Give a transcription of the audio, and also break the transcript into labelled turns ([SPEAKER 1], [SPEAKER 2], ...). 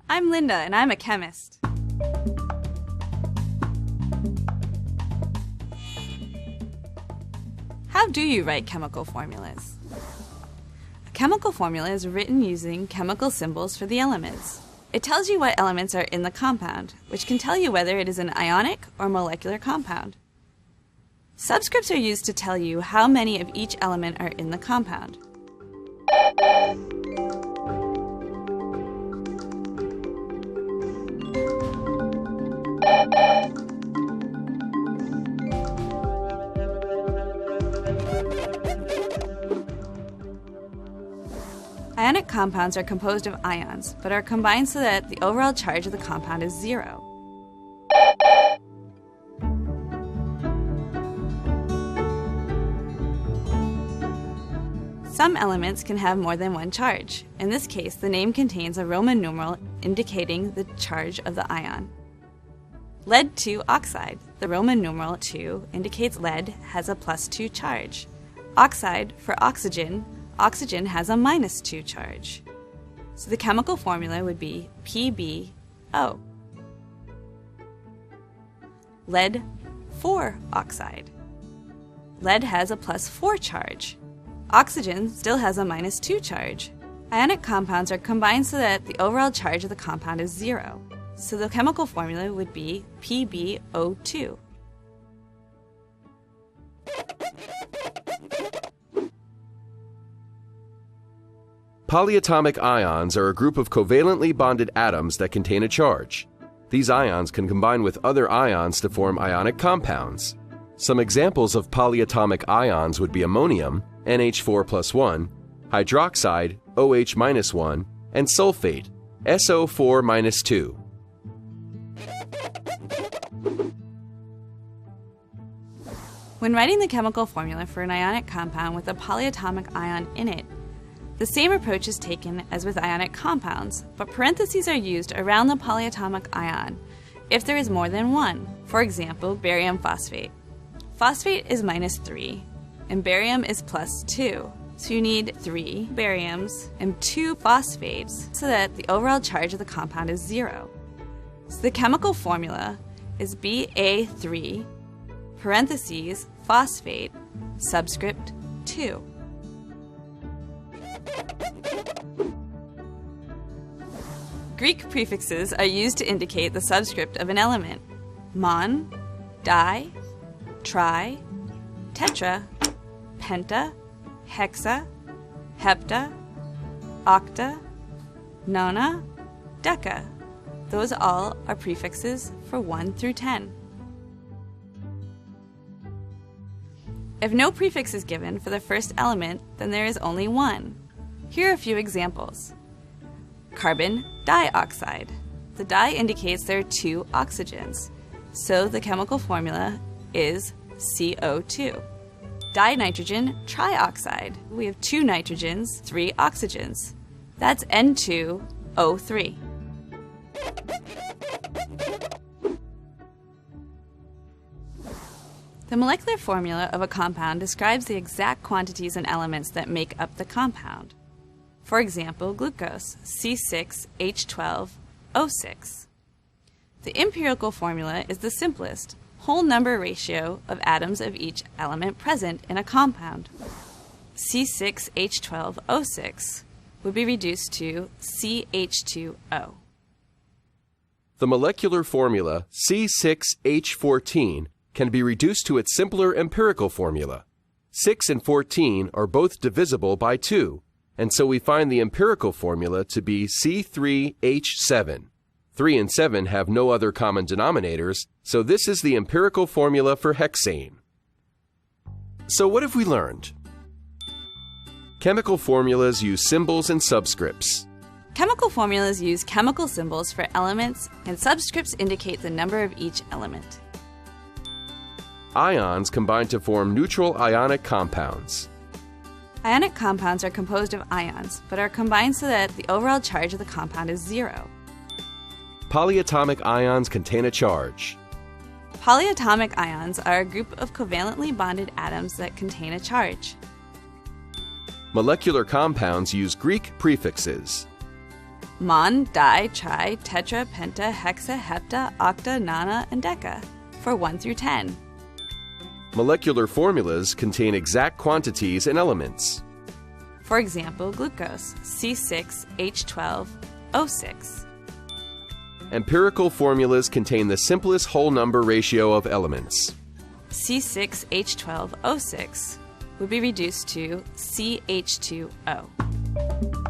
[SPEAKER 1] I'm Linda, and I'm a chemist. How do you write chemical formulas? A chemical formula is written using chemical symbols for the elements. It tells you what elements are in the compound, which can tell you whether it is an ionic or molecular compound. Subscripts are used to tell you how many of each element are in the compound. Ionic compounds are composed of ions, but are combined so that the overall charge of the compound is 0. Some elements can have more than one charge. In this case, the name contains a Roman numeral indicating the charge of the ion. Lead 2 oxide. The Roman numeral 2 indicates lead has a +2 charge. Oxide for oxygen. Oxygen has a -2 charge. So the chemical formula would be PbO. Lead 4 oxide. Lead has a +4 charge. Oxygen still has a -2 charge. Ionic compounds are combined so that the overall charge of the compound is 0. So the chemical formula would be PbO2.
[SPEAKER 2] Polyatomic ions are a group of covalently bonded atoms that contain a charge. These ions can combine with other ions to form ionic compounds. Some examples of polyatomic ions would be ammonium, NH4+1, hydroxide, OH-1, and sulfate, SO4-2.
[SPEAKER 1] When writing the chemical formula for an ionic compound with a polyatomic ion in it, the same approach is taken as with ionic compounds, but parentheses are used around the polyatomic ion if there is more than one. For example, barium phosphate. Phosphate is -3, and barium is +2. So you need 3 bariums and 2 phosphates so that the overall charge of the compound is 0. So the chemical formula is Ba3, parentheses, phosphate, subscript 2. Greek prefixes are used to indicate the subscript of an element. Mon, di, tri, tetra, penta, hexa, hepta, octa, nona, deca. Those all are prefixes for 1 through 10. If no prefix is given for the first element, then there is only one. Here are a few examples. Carbon dioxide. The di indicates there are 2 oxygens, so the chemical formula is CO2. Dinitrogen trioxide. We have 2 nitrogens, 3 oxygens. That's N2O3. The molecular formula of a compound describes the exact quantities and elements that make up the compound. For example, glucose, C6H12O6. The empirical formula is the simplest, whole number ratio of atoms of each element present in a compound. C6H12O6 would be reduced to CH2O.
[SPEAKER 2] The molecular formula C6H14 can be reduced to its simpler empirical formula. 6 and 14 are both divisible by 2, and so we find the empirical formula to be C3H7. 3 and 7 have no other common denominators, so this is the empirical formula for hexane. So what have we learned? Chemical formulas use symbols and subscripts.
[SPEAKER 1] Chemical formulas use chemical symbols for elements, and subscripts indicate the number of each element.
[SPEAKER 2] Ions combine to form neutral ionic compounds.
[SPEAKER 1] Ionic compounds are composed of ions, but are combined so that the overall charge of the compound is 0.
[SPEAKER 2] Polyatomic ions contain a charge.
[SPEAKER 1] Polyatomic ions are a group of covalently bonded atoms that contain a charge.
[SPEAKER 2] Molecular compounds use Greek prefixes.
[SPEAKER 1] mon, di, tri, tetra, penta, hexa, hepta, octa, nona, and deca for 1 through 10.
[SPEAKER 2] Molecular formulas contain exact quantities and elements.
[SPEAKER 1] For example, glucose, C6H12O6.
[SPEAKER 2] Empirical formulas contain the simplest whole number ratio of elements.
[SPEAKER 1] C6H12O6 would be reduced to CH2O.